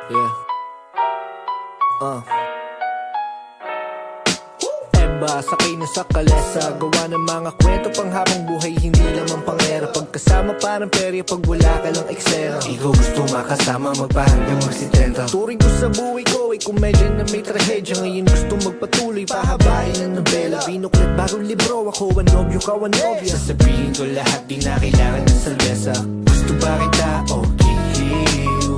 Yeah. Eba, sakay na sa kalesa. Gawa ng mga kwento pang habang buhay, hindi lamang pangera. Pagkasama parang perya, pag wala ka lang eksena. Ikaw gusto makasama, magpahanggang magsitenta. Turing ko sa buhay ko ay komedya na may trahedya. Ngayon gusto magpatuloy, pahabain ang nobela. Binuklat bagong libro, ako ang nobyo, ka ang nobya. Sasabihin ko lahat, di na kailangan ng salbesa. Gusto ba kita? Okay.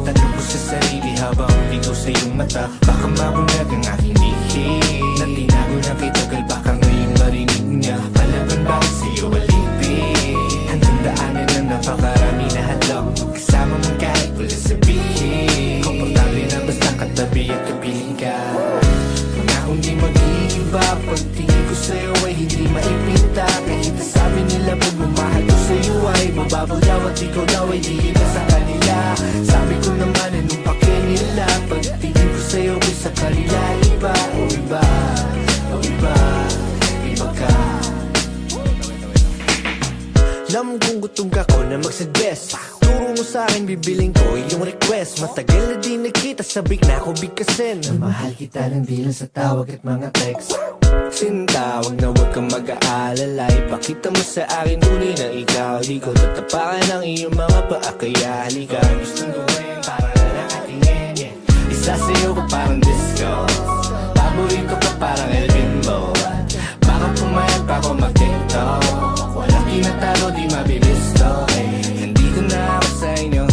Tanong ko sa sarili habang ligaw sa iyong mata. Baka mabulag ang aking lihim na tinago na kay tagal, baka ngayon marinig niya. Palaban bakit sa'yo alipin? Hanggang daanan na napakarami na hadlang. Kasama mo kahit wala sabihin. Komportable na basta katabi at kapiling ka. Pangakong di mag-iiba, pagtingin ko sa'yo ay hindi maipinta. Kahit sabi nila pagmamahal ko sa'yo ay mababaw daw at ikaw daw ay di iba sa kanila. Sabi ko naman anong pake nila, pagtingin ko sa'yo ay sa kanila iba. O iba, o iba, iba ka. Alam kong gutom ka ko na magsuggest. Turo mo sa'kin, bibiling ko yung request. Matagal na di nagkita, sabik na ako bigkasin. Mahal kita lang di lang sa tawag at mga text. Sintawag na huwag kang mag-aalala. Ipakita mo sa akin uli na ikaw di ko tatapakan ang iyong mga paa. Kaya halika, gustong gawin para na nakatingin, yeah. Isa sa'yo ko parang disco, paborito ka parang Elvin mo. Baka pumayag pa ako mag-tiktok. Walang tinatalo, di mabibisto, eh. Nandito na ako sa inyo.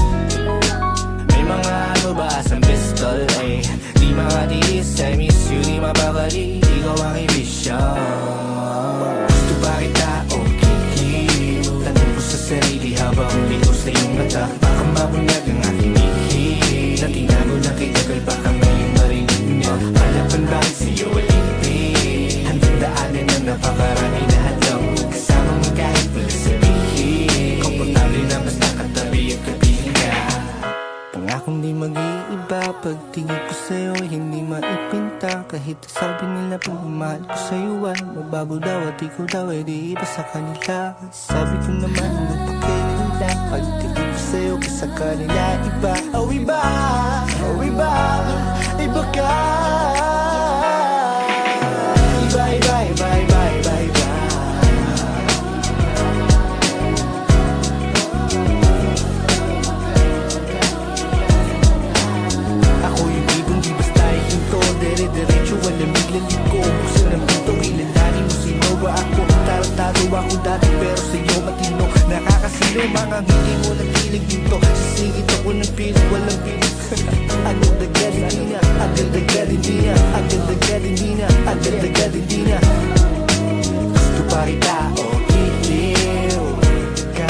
May mga ano ba asang pistol, eh. Di makatiis, I miss you, di mapakali. Ikaw ang ibisyo. Gusto ba kita? Okay. Tanong ko sa sarili habang ligaw sa iyong mata. Baka mabunyag ang aking lihim na tinago na kay tagal, baka ngayon marinig niya. Palaban bakit sa'yo alipin? Hanggang daanan na napakarami na hadlang. Kasama mo kahit wala sabihin. Komportable na basta katabi at kapiling ka. Pangakong di mag-iiba, pagtingin ko sa'yo hindi maipinta. Kahit sabi nila pagmamahal ko sa'yo ay mababaw daw at ikaw daw ay di iba sa kanila. Sabi ko naman anong pake nila, pagtingin ko sa'yo sa kanila iba. Oh iba, oh iba, iba ka. Iba, iba, iba, iba, iba, iba. Ako yung ibang di basta ikinto, dere-derecho, walang biglang ko. Buksan ang pinto, kilalanin mo sino ba ako. Tarantado ako dati pero sa'yo matino. Nakakasilo, mga hindi mo nagkilig dito. Sisingit ako ng pilit, walang pilit. Agad-agad hindi na, agad-agad hindi na, agad-agad hindi na, agad-agad hindi na. Gusto pa kita, okay, kill ka.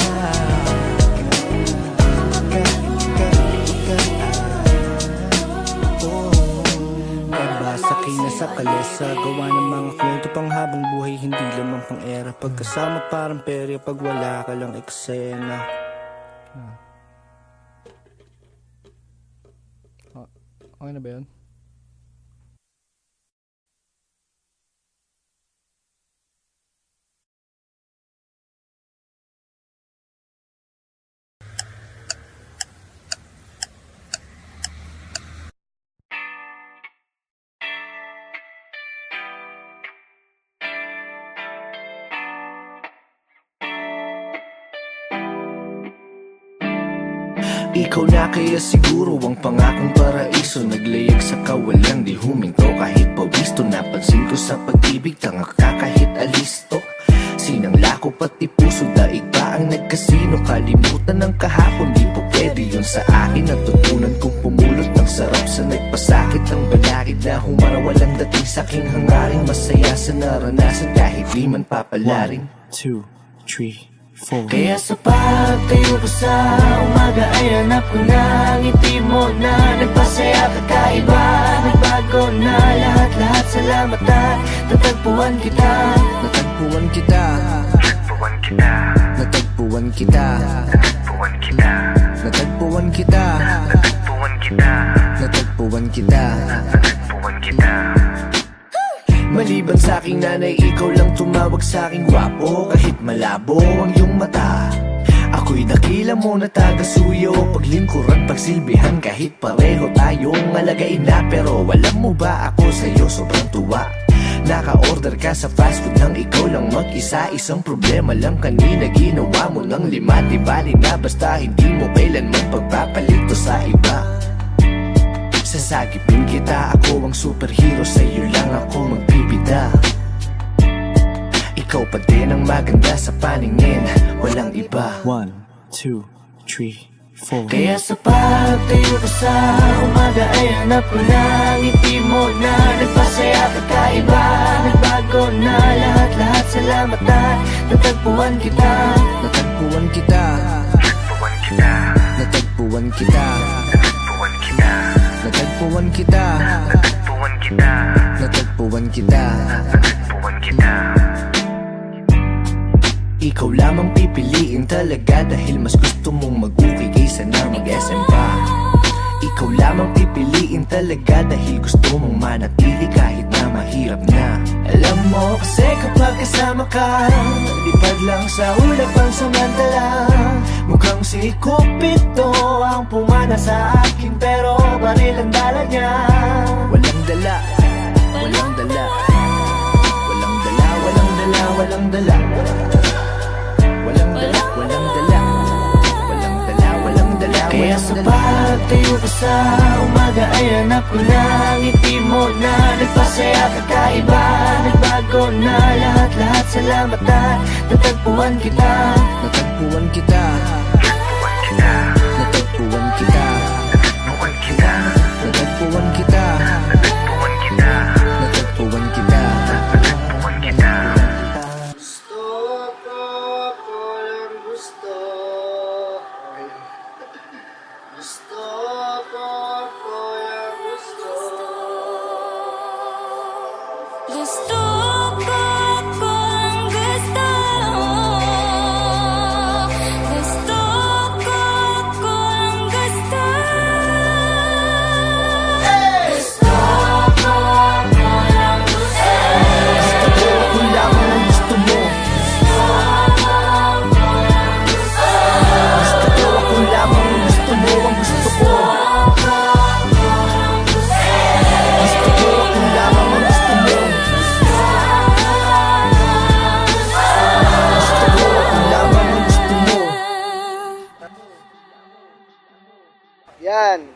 Sakay na sa kalesa, gawa ng mga kwento pang habang buhay, hindi lamang pang era. Pagkasama parang perya, pag wala ka lang eksena. Okay na ba yun? Ikaw na kaya siguro ang pangakong paraiso. Naglayag sa kawalan, di huminto kahit pawisto. Napansin ko sa pag-ibig, tanga ka kahit alisto. Sinangla ko pati puso, daig ba ang nagkasino? Kalimutan ng kahapon, di po pwede yun sa akin. Natutunan kong pumulot ng sarap sa nagpasakit. Ang balakid na humara, walang dating saking hangaring. Masaya sa naranasan kahit di man papalaring. 1, 2, 3, 4. Kaya sa pagtayo ko sa umaga ay hanap ko na ang ngiti mo na nagpasaya kakaiba. Nagbago na lahat-lahat, salamat at natagpuan kita. Natagpuan kita, natagpuan kita, natagpuan kita, natagpuan kita, natagpuan kita, natagpuan kita, natagpuan kita, natagpuan kita. Maliban sa aking nanay, ikaw lang tumawag sa aking gwapo. Kahit malabo ang iyong mata, ako Ako'y dakila mo na taga-suyo, paglingkuran, pagsilbihan, kahit pareho tayong alagain na. Pero alam mo ba ako sa'yo sobrang tuwa. Naka-order ka sa fast food nang ikaw lang mag-isa. Isang problema lang kanina, ginawa mo ng 5. Di bali na basta hindi mo kailanman pagpapalito sa iba. Sasagipin kita, ako ang superhero, sa'yo lang ako magbibida. Ikaw pa din ang maganda sa paningin, walang iba. 1, 2, 3, 4. Kaya sa pagtayo ko sa umaga ay hanap ko na ngiti mo na nagpasaya kakaiba. Nagbago na lahat-lahat, salamat na natagpuan kita. Natagpuan kita. Natagpuan kita. Natagpuan kita. Natagpuan kita. Natagpuan kita. Natagpuan kita. Natagpuan kita. Natagpuan kita. Ikaw lamang pipiliin talaga dahil mas gusto mong mag-uwi kaysa na mag-SM pa. Ikaw lamang pipiliin talaga dahil gusto mong manatili kahit na mahirap na. Alam mo kasi kapag kasama ka, lipad lang sa ulap ang samantala. Mukhang si Cupido ang pumana sa akin, pero baril ang dala niya. Walang dala, walang dala. Walang dala, walang dala, walang dala. Walang dala, walang dala. Walang dala, walang dala. Kaya sa pagtayo ko sa umaga ay hanap ko na ngiti mo na nagpasaya kakaiba. Nagbago na lahat-lahat, salamat na natagpuan kita. Natagpuan kita. Natagpuan kita. Natagpuan kita. Natagpuan kita. Natagpuan kita. Natagpuan kita. Natagpuan kita. Natagpuan kita. Yan.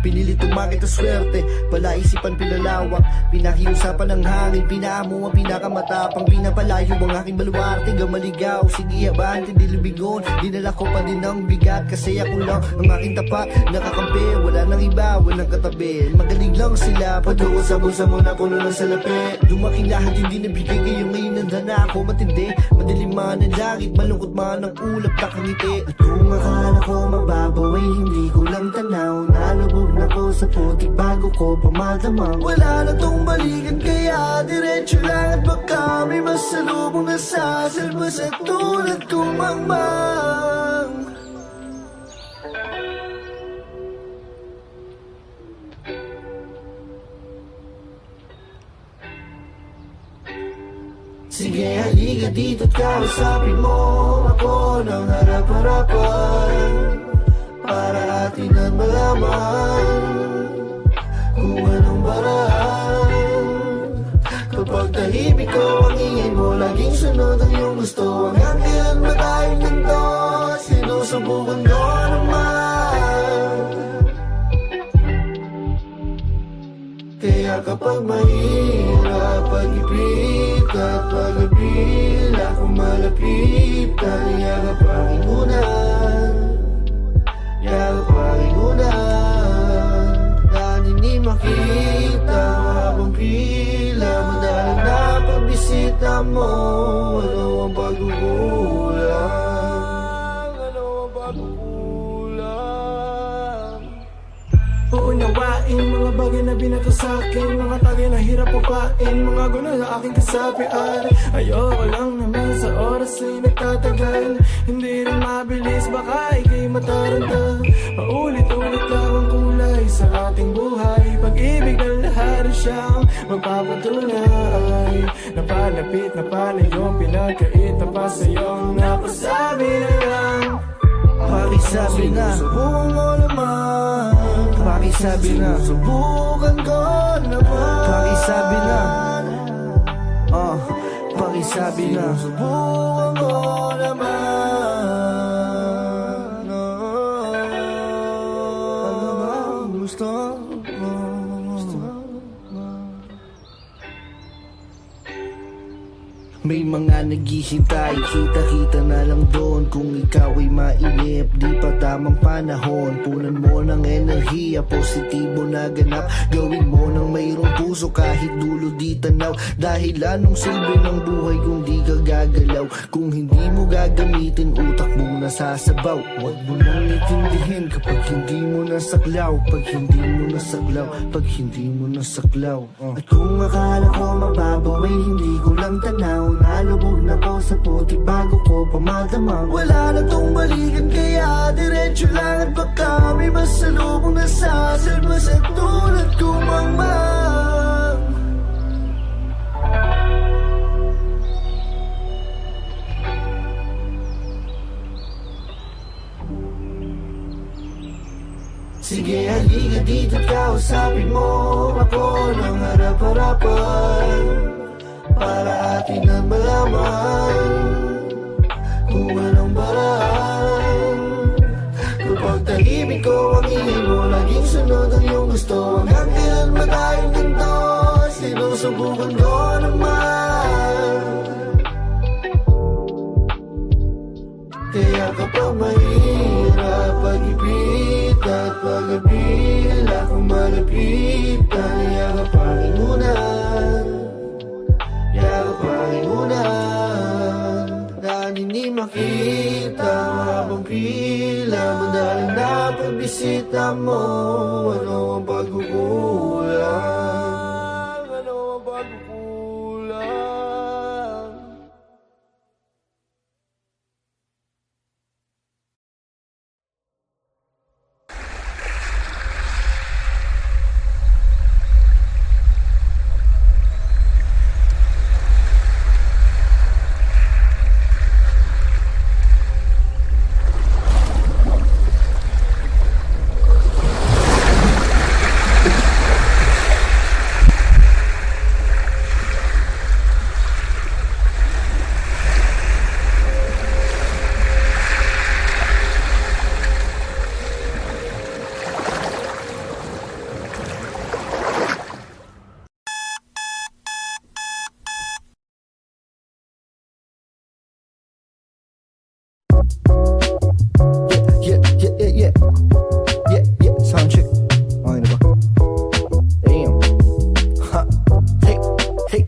Pinilit umakit ang swerte, palaisipan pinalawak. Pinakiusapan ng hangin, pinaamo ang pinakamatapang. Pinapalayo ang aking baluarte, gamaligaw. Sige abante, di lubigon. Dinala ko pa din ang bigat, kasi ako lang ang aking tapat. Nakakampi, wala nang iba, walang katabi. Magaling lang sila, patungo sa bulsa mo na puno ng salapi. Dumaking lahat, hindi nabigay kayo ngayon. Nandana ako matindi, madilim man ang langit, malungkot man ang ulap, nakangiti. At kung akala ko mababaw ay hindi ko lang tanaw. Nalubog na ko sa putik bago ko pamadamang. Wala na tong balikan kaya diretso lang. At baka may masalubong na sasalba sa tulad kong mangmang. Sige halika dito't kausapin mo ako ng harap-harapan, para atin ang malaman kung anong paraan. Kapag tahimik ko ang ingay mo, laging sunod ang iyong gusto. Hanggang kailan ba tayong ganito? Sinusubukan ko naman. Kaya kapag mahirap pag-ipit at pag-apila, kung malapit yakap ang inunan. Yakap ang inunan. Dahil hindi makita habang pila, madalang na pagbisa. pagbisita mo. Ano ang pagkukulang? Ano ang pagkukulang? Uunawain mga bagay na binato sa'kin, mga tagay na hirap upain, mga guna na aking kasapian. Ayoko lang naman sa oras ay nagtatagal, hindi rin mabilis baka ika'y mataranta. Paulit-ulit lang ang kulay sa ating buhay, pag-ibig na lahat ay siyang magpapatunay. Napalapit na palayo, pinagkaita pa sa'yo, napasabi na lang. Pakisabi na, subukan mo naman. Pakisabi na, subukan ko naman. Pakisabi na, pakisabi na, subukan ko naman. Ano ba gusto mo? May mga naghihintay, kita-kita na lang doon. Kung ikaw ay mainip, di pa tamang panahon. Punan mo ng enerhiya, positibo na ganap. Gawin mo ng mayroong puso kahit dulo di tanaw. Dahil anong silbi ng buhay kung di ka gagalaw? Kung hindi mo gagamitin, utak mo nasasabaw. Huwag mo nang itindihin kapag hindi mo nasaklaw. Pag hindi mo nasaklaw, pag hindi mo nasaklaw. At kung akala ko mababaw ay hindi ko lang tanaw. Nalubog na ko sa puti bago ko pamadamang. Wala na tong balikan kaya diretso lang. At baka may masalubong na sasalba sa tulad ko mangmang. Sige halika dito at kausapin mo ako ng harap-harapan, para atin ang malaman kung anong paraan. Kapag tahimik ko ang ingin mo, laging sunod ang iyong gusto. Hanggang kailan ba tayong ganito? Sinusubukan ko naman. Kaya kapag mahirap pag-ibig at pag-abila, kung malapitan, yakapangin muna. Yakapangin muna, dahil hindi makita habang pila. Madaling na pagbisita mo. Ano ang pagkukulang? Ano ang pagkukulang? Yeah, sound check. Okay na ba? Damn. Ha. Hey, hey.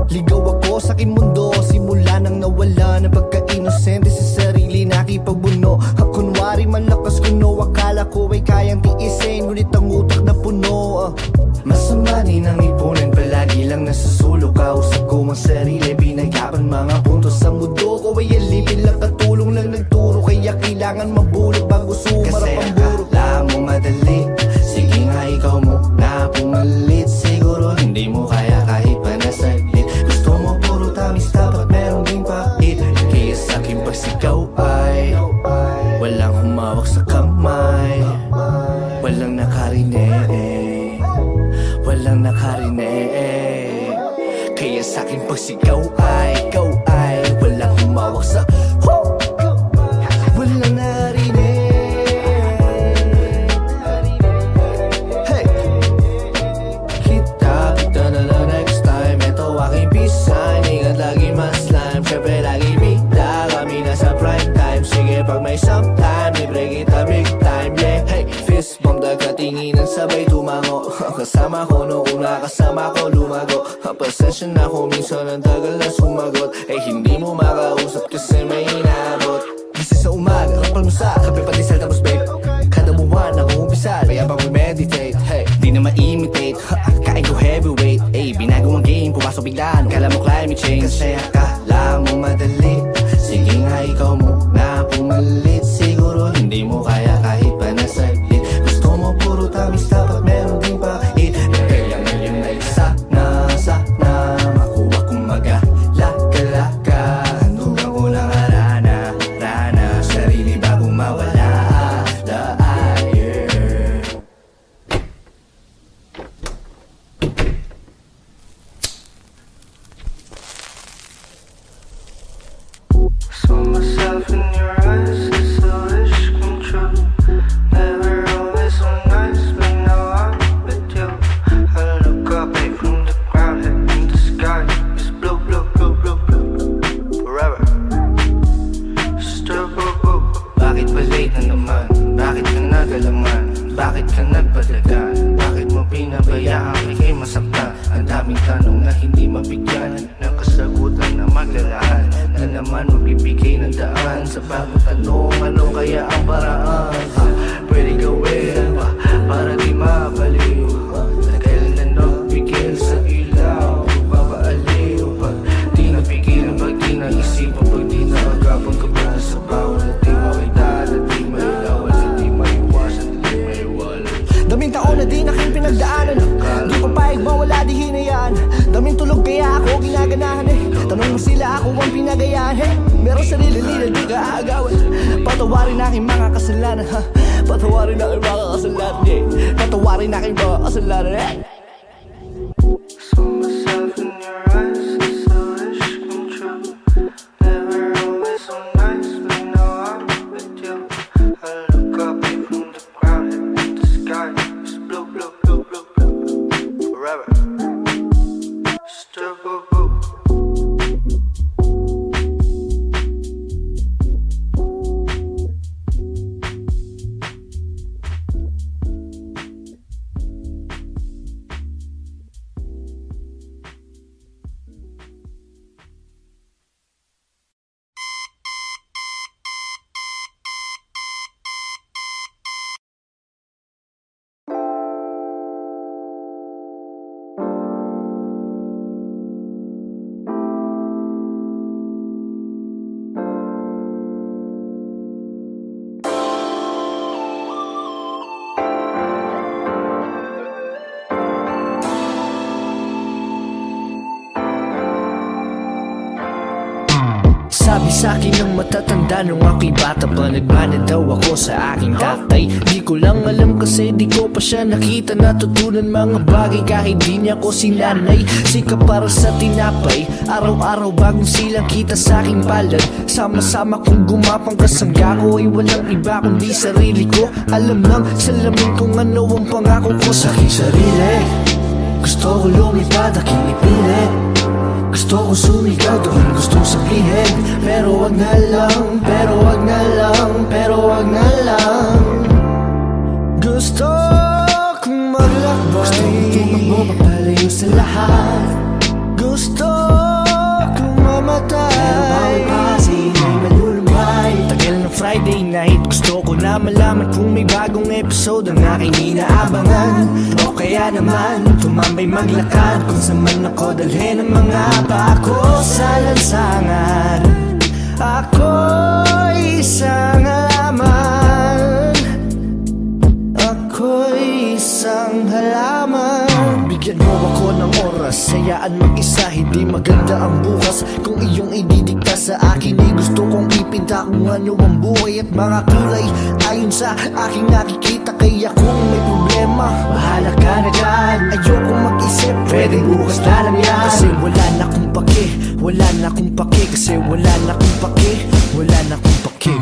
Ligaw ako sa aking mundo, simula nang nawala ng pagka-inosente sa sarili nakipagbuno. Kunwari malakas kuno, akala ko ay kayang tiisin, ngunit ang utak na puno. Masama din ang ipunan, palagi lang nasusulok. Kausap ko ang sarili, binayaban mga puntos sa mundo ko ay alipin lang, katulong lang nagturo. Kaya kailangan mabulog bago sumarap ang buro. Kasi akala mo madali, sige nga ikaw muna pumalit. Siguro hindi mo kaya kahit pa nasaglit. Gusto mo puro tamis, dapat meron ding pait. Kaya sa'king pagsigaw ay walang humawak sa kamay, walang nakarinig, walang nakarinig. Kaya sa'king pagsigaw ay walang humawak sa walang narinig. Hey! Kita na lang next time. Ito aking pisan, ingat lagi mas slime. Siyempre lagi bita kasama ko noong una kasama ko lumago. Pasensya na ko minsan ang tagal na sumagot. Eh hindi mo makausap kasi may inabot. Gising sa umaga, palmusa, kape pati sal tapos babe. Kada buwan ako umpisal, kaya pa meditate. Hey, di na ma-imitate, kain ko heavyweight. Eh, binago ang game, pumasok bigla. Kala mo climate change, kasi akala mo madali. Sige nga ikaw muna pumalit. Siguro hindi mo kaya kahit pa nasaglit. Gusto mo puro tamis, dapat meron din pahit. Kaya ngayon ay sana makuha kong magala-gala. Handugan ko lang rana sarili bago mawala. Saw myself in your eyes, it's a wish come true. Never always so nice, but now I'm with you. I look up from the ground, head in the sky. It's blue, blue, blue, blue, blue, forever. Still blue, blue. Bakit ba late na naman? Bakit ka nagalaman? Bakit ka nagpadagan? Bakit mo pinabayaan kay masaktan? Ang daming tanong na hindi mabigyan ng kasagutan na maglalahan. Na naman magbibigay ng daan sa bagong tanong, ano kaya ang paraan? Pwede gawin pa para di mabaliw. Na kailan na nagbigil sa ilaw, papaaliw. Pag di napigilan, pag di naisipan, pag di naagapan, kapag nasa bawal na di makita, na di mailawan, na di maiwasan, na di maiwalan. Daming taon na di naking pinagdaanan, di papayag mawala di hinayaan. Daming tulog kaya ako ginaganahan eh. Tanong mo sila ako ang pinagayahan eh. Meron sarili nila di ka aagawan. Patawarin aking mga kasalanan ha. Patawarin aking mga kasalanan eh. Patawarin aking mga kasalanan eh. Saw myself in your eyes, it's a wish come true. Never always so nice, but now I'm with you. I look up from the ground, head in the sky. It's blue, blue, blue, blue, blue, forever. Still blue, blue. Sabi sa'kin ng matatanda nung ako'y bata pa, nagmana daw ako sa aking tatay. Di ko lang alam kasi di ko pa siya nakita. Natutunan mga bagay kahit di niya ko sinanay. Sika para sa tinapay, araw-araw bagong silang kita sa aking palad. Sama-sama kong gumapang kasangga ko ay walang iba kundi sarili ko. Alam ng salamin kung ano ang pangako ko sa aking sarili. Gusto ko lumipad, aking ipilit. Gusto ko sumigaw, gawin gustong sabihin. Pero wag na lang, pero wag na lang, pero wag na lang. Gusto kong maglakbay, gusto kong tumakbo mapalayo sa lahat. Gusto kong mamatay, pero bawal pasin ay malulumay. Tagal ng Friday night, gusto ko na malaman kung may bagong episode ang aking inaabangan. O kaya naman, tumambay maglakad kung saan man ako dalhin ang mga pako sa lansangan. Ako'y isang halaman, ako'y isang halaman. Bigyan mo ako ng oras, hayaan mag-isa, hindi maganda ang bukas. Kung iyong ididikta sa akin, ay gusto kong ipinta kung ano ang buhay at mga kulay ayon sa aking nakikita. Kaya kung may problema, bahala ka na dyan. Ayoko mag-isip, pwedeng bukas na lang yan. Kasi wala na akong pake, wala na akong pake. Kasi wala na akong pake, wala na akong pake.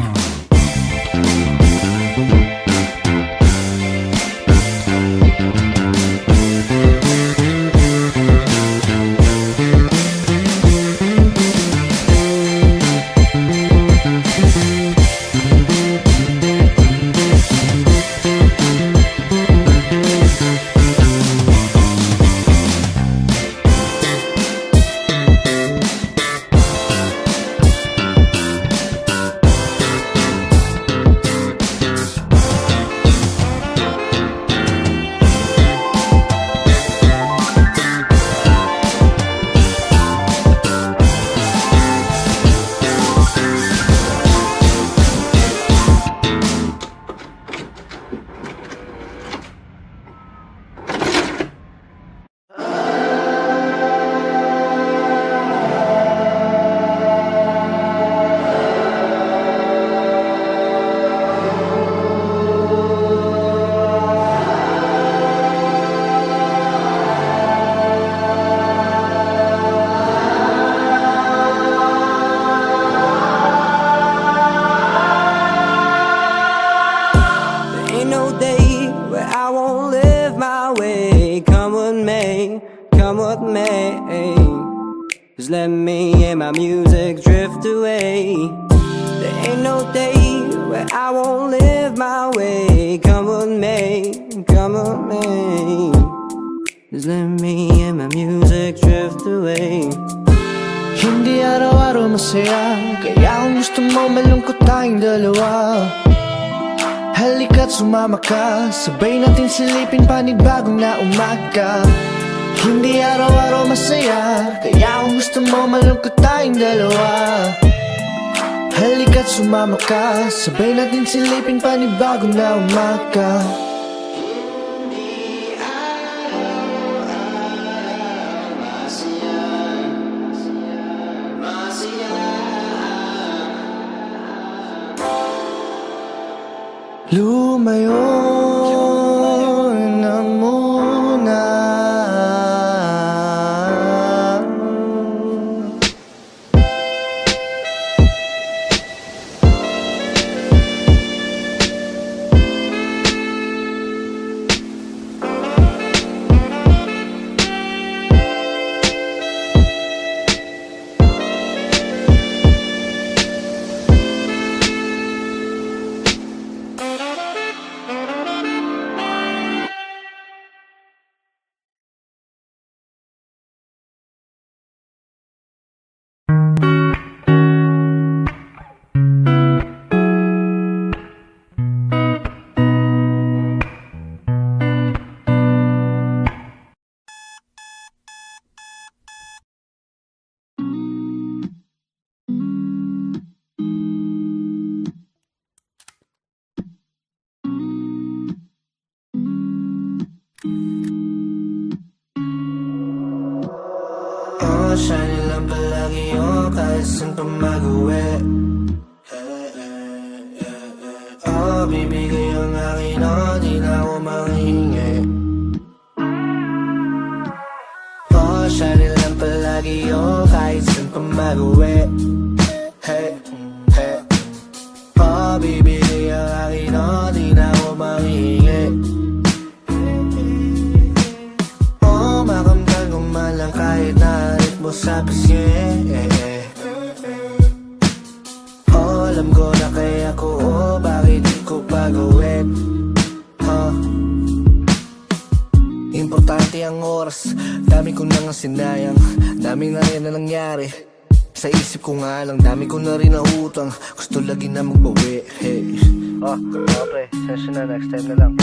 my music drift away. There ain't no day where I won't live my way. Come with me, come with me. Just let me and my music drift away. Hindi araw-araw masaya, kaya kung gusto mo malungkot tayong dalawa. Halika't sumama ka, sabay natin silipin panibagong na umaga. Hindi araw-araw masaya, kaya kung gusto mo malungkot tayong dalawa. Halika't sumama ka, sabay natin silipin panibagong na umaga. Lumayo na muna. Shiny lang palagi yung kahit saan pa mag-uwi. Bibigay ang akin di na ako manghingi. Shiny lang palagi yung kahit saan pa mag-uwi. Bibigay ang akin di na ako manghingi. Makamdal ko man lang kahit narit mo sa pisngi. Alam ko na kaya ko, bakit di ko pa gawin. Importante ang oras, dami ko na nga sinayang. Dami na rin na nangyari, sa isip ko nga lang, dami ko na rin nautang. Gusto lagi na magbawi. Pre, session na, next time na lang.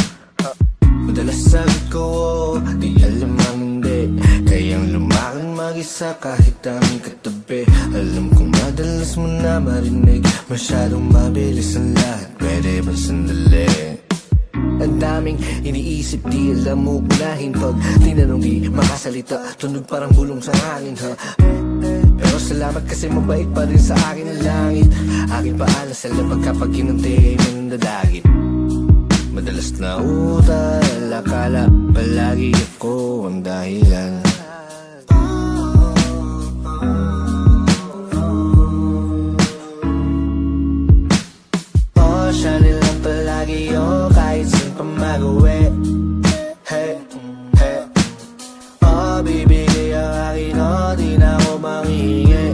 Madalas sabi ko, di alam ang hindi. Kayang lumakad mag-isa kahit ang katabi. Alam kong madalas mo na marinig, masyadong mabilis ang lahat, pwede ba sandali? Ang daming iniisip, di alam mo unahin. Pag tinanong di makasalita, tunog parang bulong sa hangin, Pero salamat kasi mabait pa rin sa akin ang langit. Aking paalas sa labag kapag kinunti mo ng dadagit. Madalas na utal, akala palagi ako ang dahilan. Shiny lang palagi yung kahit saan pa mag-uwi. Bibigay ang akin di na ako manghingi.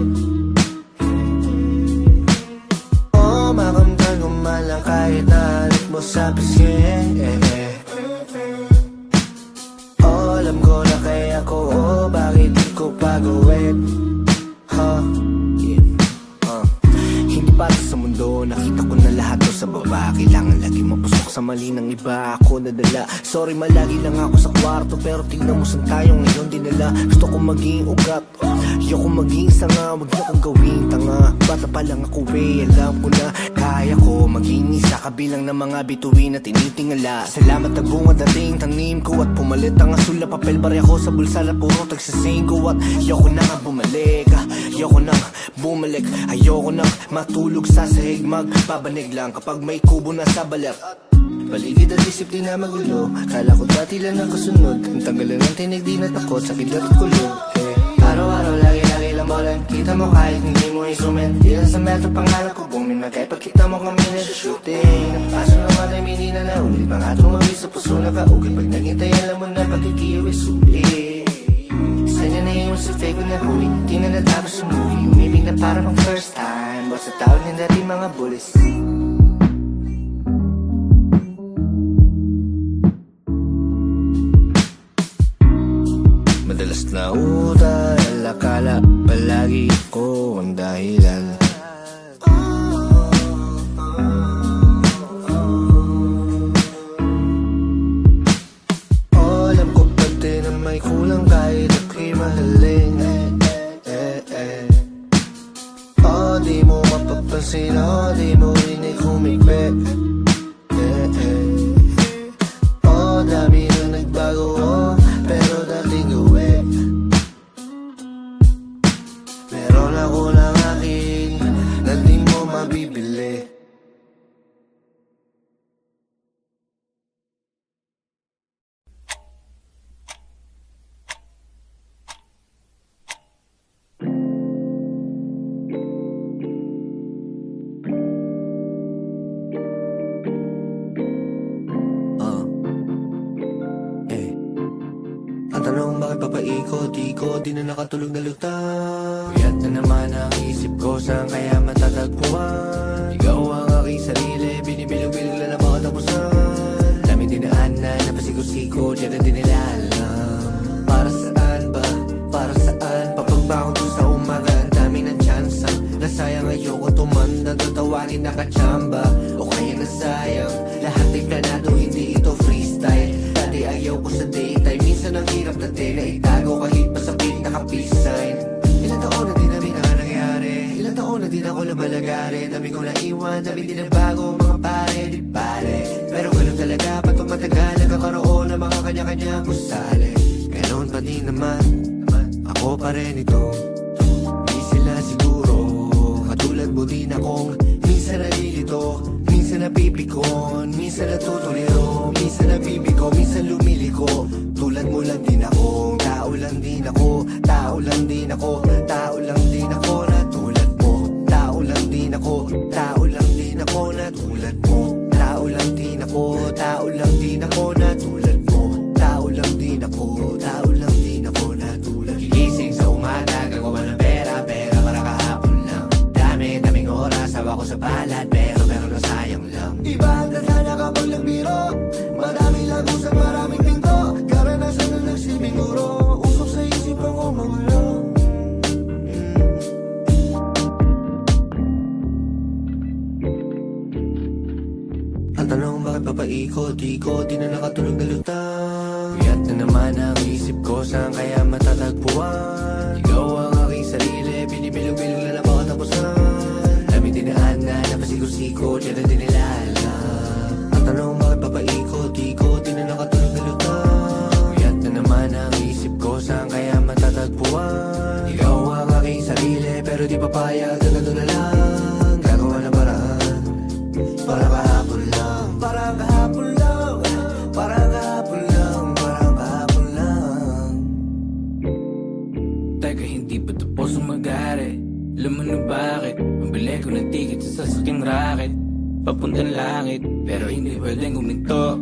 Makamdal ko man lang kahit nalit mo sa pisngi. Alam ko na kaya ko, bakit di ko pa gawin. Hindi para sa mundo, nakita ko na lahat to sa baba. Kailangan lagi mapusok sa mali ng iba, ako nadala. Sorry malagi lang ako sa kwarto, pero tingnan mo saan tayo ngayon dinala. Gusto ko maging ugat, ayoko maging sanga, wag niyo kong gawing tanga. Bata pa lang ako alam ko na kaya ko maging isa kabilang ng mga bituin na tinitingala. Salamat na bunga dating tanim ko at pumalit ang asul na papel. Bari ako sa bulsa na puro tagsasing ko at ayoko na nga bumalik. Ayoko na bumalik, ayoko na matulog sa sahig. Magbabanig lang kapag may kubo na sa balat. Paligid at isip di na magulo, kala ko dati lang nakasunod. Ang tanggalan ng tinig di natakot sa kilat at kulo. Araw-araw lagi-lagi lang bolan, kita mo kahit hindi mo isumin. Di lang sa metro pangarap ko bumin, magkay pagkita mo kami na sa shooting. Napaso naman ay mini na naulit, mga tumabi sa puso na kaugit. Pag naghintay alam mo na pagkikiyo ay sulit. Sanya na yung mo sa fake mo na huli, di na natapos yung movie. Umibig na para pang first time, basta tawag na dati mga bullies. Madalas na udal, akala palagi ko ang dahilan. Alam ko pati na may kulang kahit ako'y mahalin. Di mo mapapansin, di mo rinig humigpit. Dami na nagbago, pero dating gawin. Meron ako ng akin na di mo mabibili. Ang tanong bakit papaikot-ikot, di na nakatulog na lutang. Kuyat na naman ang isip ko, saan kaya matatagpuan? Ikaw ang aking sarili, binibilog-bilog lang ang mga tapusan. Daming dinaan na napasigo-sigo, di na din nila alam. Para saan ba? Para saan? Papagbangon ko sa umaga, ang dami ng tsansa. Nasayang ayoko tumanda, tatawagin nakachamba. O kaya nasayang, lahat ay planado, hindi ito freestyle. Dati ayaw ko sa daytime, minsan ang hirap na din na itago kahit pasapit naka-peace sign. Ilang taon na din namin ang nangyari, ilang taon na din ako lumalagari. Dami ko naiwan, dami din na bago mga pare, di pare. Pero ganun talaga, patong matagal nagkakaroon ng mga kanya-kanyang gusali. Ganon pa din naman, ako pa rin ito. Di sila siguro, katulad mo din akong minsan nalilito, minsan napipikon, minsan natutuliro, minsan nabibigo, minsan lumiliko. Tulad mo lang din ako, tao lang din ako, tao lang din ako, tao lang din ako na tulad mo. Tao lang din ako, tao lang din ako na tulad mo. Tao lang din ako, tao lang din ako na tulad mo. Tao lang din ako, tao lang din ako na tulad mo. Gigising sa umaga, gagawa ng pera para kahapon lang. Daming oras, hawa ko sa palad, pero nasayang lang. Iba ang tadhana kapag nagbiro, madaming lagusan, maraming pinto. Karanasan na nagsilbing guro, usok sa isipan ko magulo. Ang tanong bakit papaikot-ikot, di na nakatulog na lutang. Kuyat na naman ang isip ko, saan kaya matatagpuan? Ikaw ang aking sarili, binibilog-bilog lang ang mga tapusan. Daming dinaan na napasigo-sigo, di na din nila alam. Ang tanong bakit papaikot-ikot, di na nakatulog na lutang. Kuyat na naman ang isip ko, saan kaya matatagpuan? Ikaw ang aking sarili, pero di papayag na ganun na lang. Gagawa ng paraan, para kahapon lang. Parang kahapon lang, parang kahapon lang, parang kahapon lang. Teka, hindi ba tapos ang mag-aari? Alam mo na bakit? Mabili ko ng ticket sa sasakyang racket, papuntang langit, pero hindi pwedeng guminto.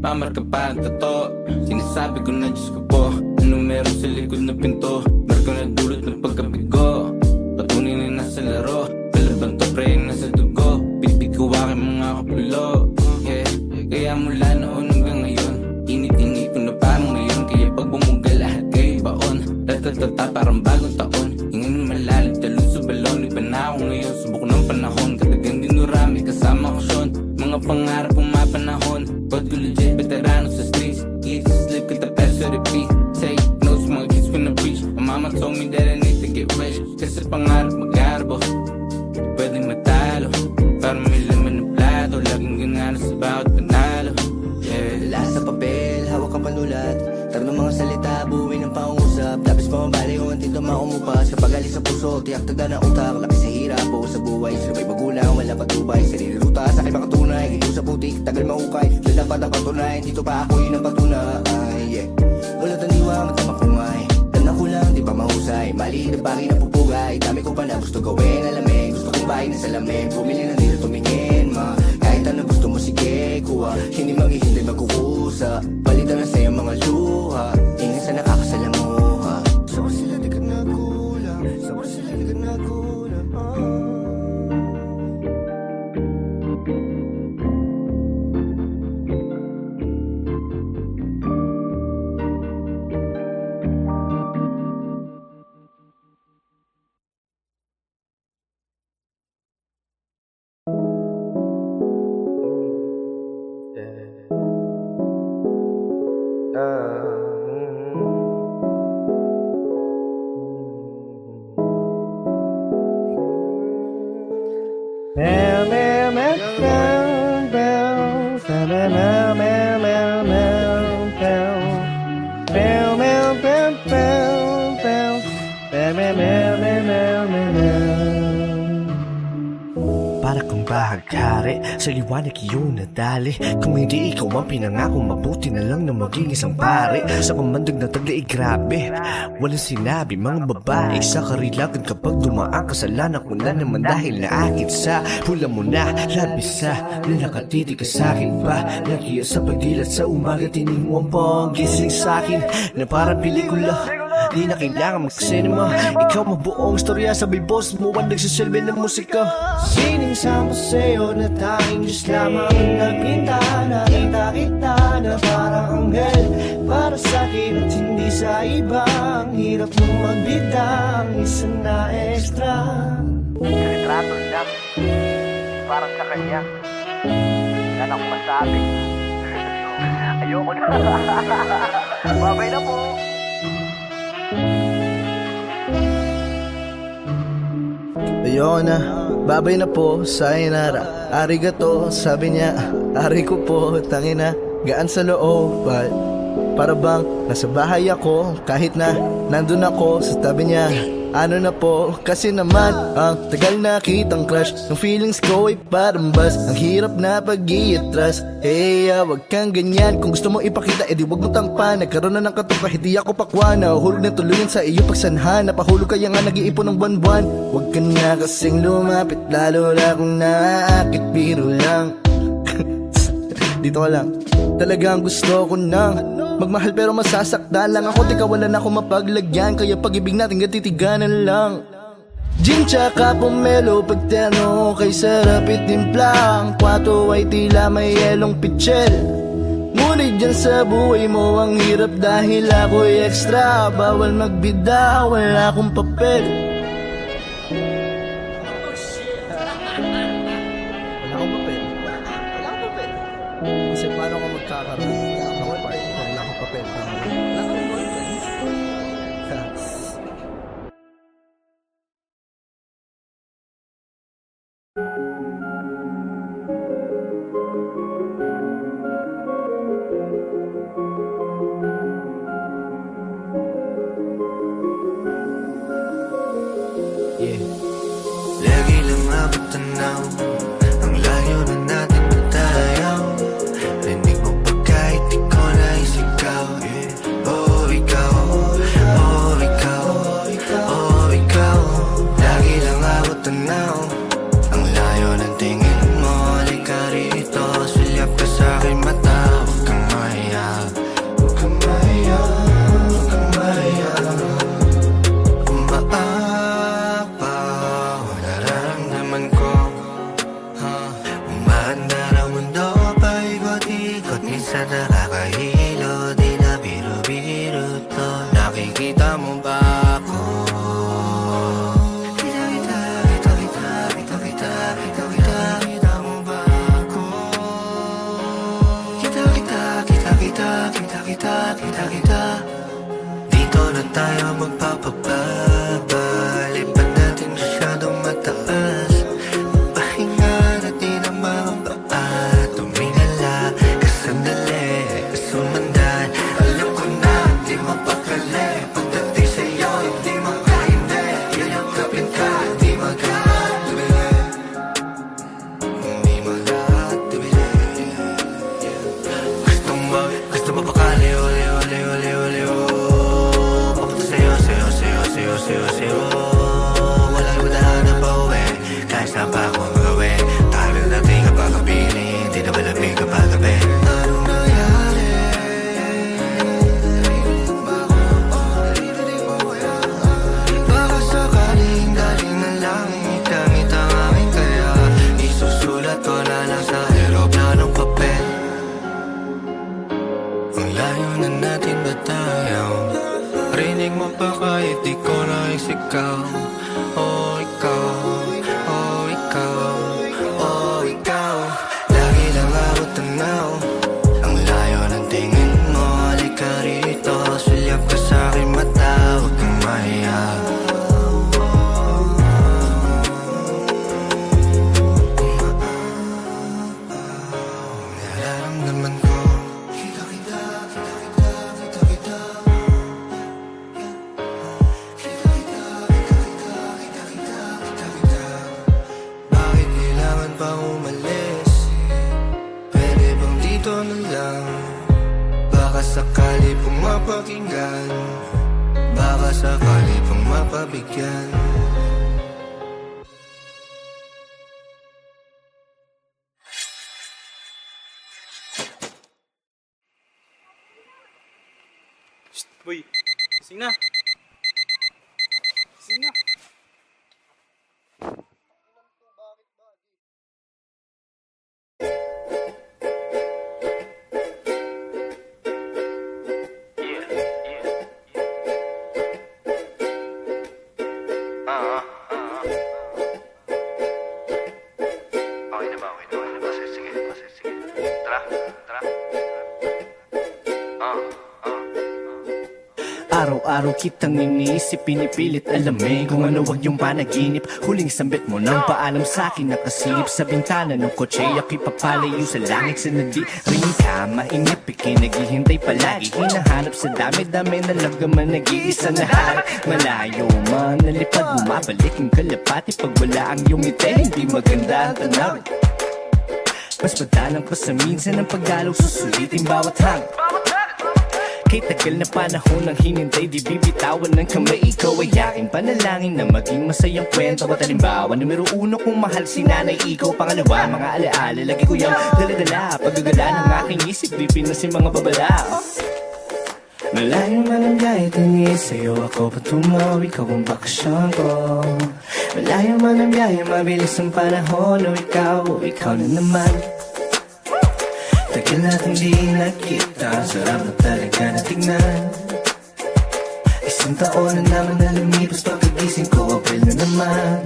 Mamarka pa ang totoo, sinasabi ko na Diyos ko po. Anong meron sa likod na pinto? Marka na dulot ng pagkabigo, patunay na nasa laro. Palaban to pre, nasa dugo, bitbit ko aking mga kapulo. Yeah, kaya mula noon hanggang ngayon, init-init ko na parang ngayon. Kaya pag bumuga lahat kayo baon, tatatata parang bagong taon. Ingin malalim, talon sa balon, iba na ako ngayon. Subok ng panahon, katagang dinurami kasama ko siyon. Mga pangarap pumapanahon, God ko legit, veterano sa streets. Eat, sleep, kita peso, repeat. Take notes, mga kids ko na preach. My mama told me that I need to get rich, kasi pangarap mag-arbo, pwedeng matalo, para may laman ng plato. Laging ganana sa bawat panalo. Yeah. Lahat sa papel, hawak ang panulat. Tara ng mga salita, buuin ng pangusap. Tapos pamabali kung ang tinto maumupas. Kapag alis sa puso, tiyak taga na utak. Laki sa hirap o sa buhay, sila may magulang, wala patubay. Sarili ruta sa aking makatunay, ito sa putik, tagal mahukay. Na dapat ang patunay, dito pa ako yun ang patunay. Yeah. Wala taniwa, matamapungay. Tanda ko lang, di pa mahusay. Mali na bagay na pupugay. Dami ko pa na gusto gawin, alamig. Gusto kong bahay na salamin, bumili na dito tumingin, ma. Kahit ano gusto mo, sige, kuha. Hindi maghihintay magkukusa. Palitan na sa'yo mga luha. Ingat sa nakakasalamuha. So sila di Meow, meow, meow, meow, meow, meow, meow, meow, meow, meow. Meow, meow, meow, meow, meow. Meow, meow, meow, meow, meow, meow. Para kang bahagkari, sa liwanag iyong nadali. Kung hindi ikaw ang pinangako, mabuti na lang na maging isang pare. Sa pamandag na taglay, grabe, walang sinabi mga babae sa karilagan. Kapag dumaan kasalanan ko na naman dahil naakit sa hula mo na labis sa na nakatitig ka sa'kin pa. Nakiya sa pagdilat sa umaga, tining mo ang panggising sa'kin na parang pelikula. Di na kailangan mag-cinema. Ikaw mabuong storya, sabay boss mo ang nagsisilbi ng musika. Siningsama sa'yo na tanging Diyos lamang nagpinta. Nakita kita na parang anghel para sa'kin at hindi sa iba. Ang hirap mong magbida, ang isa na extra. Retrato lang, parang sa kanya. Wala na akong masabi. Ayoko na. Babay na po. Ayoko na, babay na po, sayonara. Arigato, sabi niya, ari ko po, tangina. Gaan sa loob, para bang nasa bahay ako. Kahit na nandun ako sa tabi niya. Ano na po, kasi naman ang tagal na kitang crush. Ang feelings ko ay parang bus. Ang hirap na pag-i-atras. Hey, wag kang ganyan. Kung gusto mo ipakita, edi wag mo tangpan. Nagkaroon na ng katupa, hindi ako pakwa. Nahulog na tuluyan sa iyo pagsanhan. Napahulog kaya nga nag-iipon ng buwan-buwan. Wag ka na kasing lumapit, lalo na kung naakit, biro lang. Dito ka lang. Talagang gusto ko nang magmahal pero masasaktan lang ako. Di kawalan ako mapaglagyan, kaya pag-ibig natin gatitiganan lang. Gin tsaka pomelo, pagterno kay sarap itimplang. Kwato ay tila may yelong pitchel. Ngunit dyan sa buhay mo ang hirap dahil ako'y extra. Bawal magbida, wala akong papel. Wala akong papel. Wala akong papel. Kasi paano ko magkakaroon? Wala akong papel. Wala akong boyfriend. Lagi lang ako tanaw, ang layo na natin matayaw. Rinig mo pa kahit di ko naisigaw. Oh, ikaw, oh, ikaw, oh, ikaw. Lagi lang ako tanaw, ang layo ng tingin mo. Halika rito, sulyap ka sa'kin mata. Huwag kang mahiya, huwag kang mahiya, huwag kang mahiya. Minsan nakakahilo, di na biro-biro to. Nakikita mo ba ako? Kita mo ba ako? Kita. Dito na tayo magpapababa. Lipat natin masyadong mataas. Pahinga natin ang mga paa. Tumingala sandali, sumandan. Alam ko na, di mapakali. Pagdating sa'yo, hindi makahindi. Yayakapin ka, di magkakatubili. Hindi magkakatubili. Gusto mo pakali, uli. Papunta sa'yo, pa umalis? Pwede bang dito na lang? Baka sakali pong mapakinggan, baka sakali pong mapabigyan. Boy, gising na. Gising na. Araw-araw kitang iniisip, pinipilit alamin kung ano wag yung panaginip. Huling sambit mo nang paalam sa'kin, nakasilip sa bintana ng kotse. Ako'y papalayo sa langit, sa nadi rin ka mainip, ikinaghihintay palagi. Hinahanap sa dami-dami na lagaman, nag-iisa na harap. Malayo man, nalipad, bumabalik ang kalapati. Pag wala ang iyong ngiti, hindi maganda ang tanawin. Mas madalang pa sa minsan ang pagdalaw, susulitin bawat hang. Kay tagal na panahon ng hinintay, di bibitawan ng kamay. Ikaw ay aking panalangin na maging masayang kwento. At halimbawa, numero 1 kung mahal si nanay, ikaw. Pangalawa, mga alaala, lagi ko yung daladala. Paggagala ng aking isip, dipin na si mga babala. Malayo man ang gayat ang sa'yo, ako patungo, ikaw ang bakasyon ko. Malayo man ang gaya, mabilis ang panahon, o ikaw na naman. Tagal natin di nakita, sarap na talaga na tignan. Isang taon na naman na lumipas, pagkagising ko, April na naman.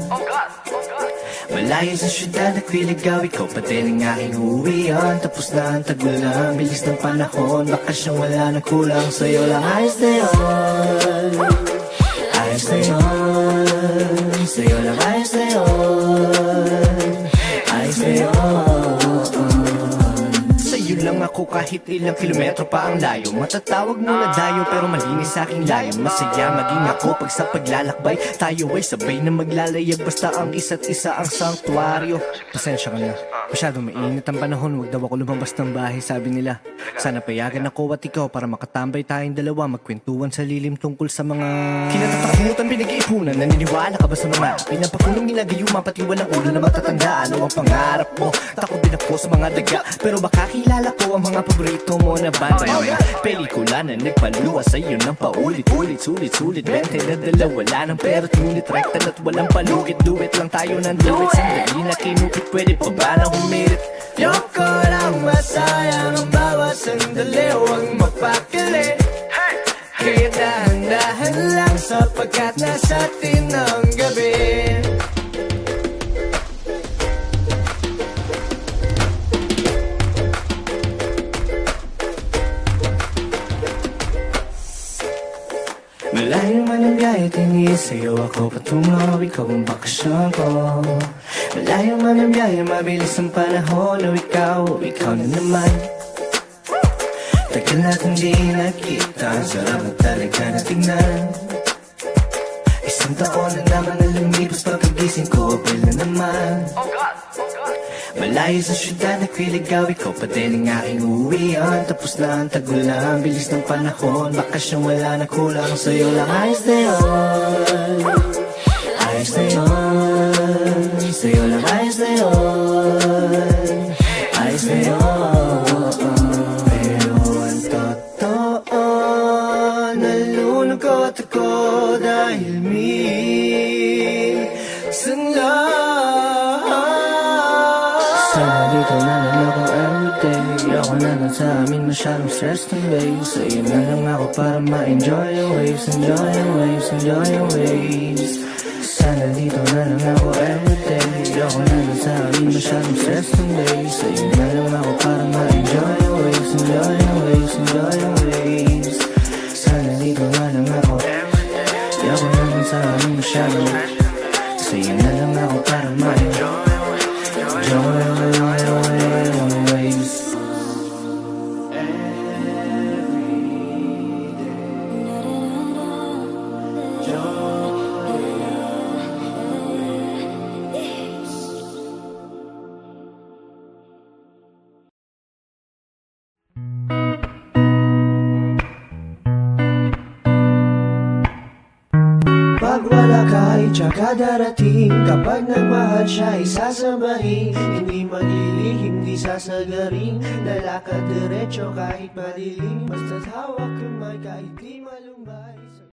Malayo sa syudad, ako'y ligaw, ikaw pa din ang aking uwian. Tapos na ang tagulang, bilis ng panahon, bakasyong wala na kulang. Sa'yo lang ayos na yun, ayos na yun. Sa'yo lang ayos na yun, ayos na yun. Sa'yo lang ako kahit ilang kilometro pa ang layo. Matatawag mo na dayo pero malinis sa aking layo. Masaya maging ako pag sa paglalakbay, tayo ay sabay na maglalayag. Basta ang isa't isa ang sanktuaryo. Pasensya ka na, masyadong mainit ang panahon, wag daw ako lumabas ng bahay, sabi nila. Sana payagan ako at ikaw para makatambay tayong dalawa, magkwentuhan sa lilim tungkol sa mga kinatatakutan, pinag-iipunan. Naniniwala ka ba sa mga pinapakulong ginagayuma, pati walang ulo na matatanda? Ano ang pangarap mo? Takot din ako sa mga daga, pero baka kilala ko ang mga paborito mo na banda. Mga pelikula na nagpaluwa sa'yo ng paulit-ulit, sulit-sulit 20 na dala, wala ng pera't ngunit rekta at walang palugit. Duet lang tayo ng duet, sandali na kinupit, pwede pa ba na humirit? Yoko lang masayang ang bawat sandali, huwag mapakali. Kaya dahan-dahan lang sapagkat nasa atin ang gabi. Malayo man ang gaya, tingin sa'yo ako patungo, ikaw ang bakasyon ko. Malayo man ang gaya, mabilis ang panahon, o ikaw na naman. Tagal natin di nakita, sarap na talaga na tignan. Isang taon na naman na lumipas, pagkagising ko, April na naman. Malayo sa syudad, nakwiligaw, ikaw pa din ang aking uwian. Tapos na ang tagulang, bilis ng panahon, bakasyong wala na kulang. Sa'yo lang ayos na yun, ayos na yun. Sa'yo lang ayos na yun, ayos na yun. Pero ang totoo, nalulungkot ako dahil minsan lang. Sana dito na lang ako everyday, ako na lang sa amin masyadong stressed and waves. Sa'yo na lang ako para ma-enjoy yung waves, enjoy yung waves, enjoy yung waves. Sana dito na lang ako everyday, ako na lang sa amin masyadong stressed and waves. Sa'yo na lang ako para ma-enjoy yung waves, enjoy yung waves, enjoy yung waves. Sana dito na lang ako everyday, ako na lang sa amin masyadong. Sa'yo na lang ako para ma-enjoy enjoy your waves. Kapag wala ka ay tsaka darating, kapag nagmahal siya ay sasambahin. Hindi malilihim, hindi sasagaring, lalakad diretso kahit madilim. Basta't hawak kamay kahit di malumbay.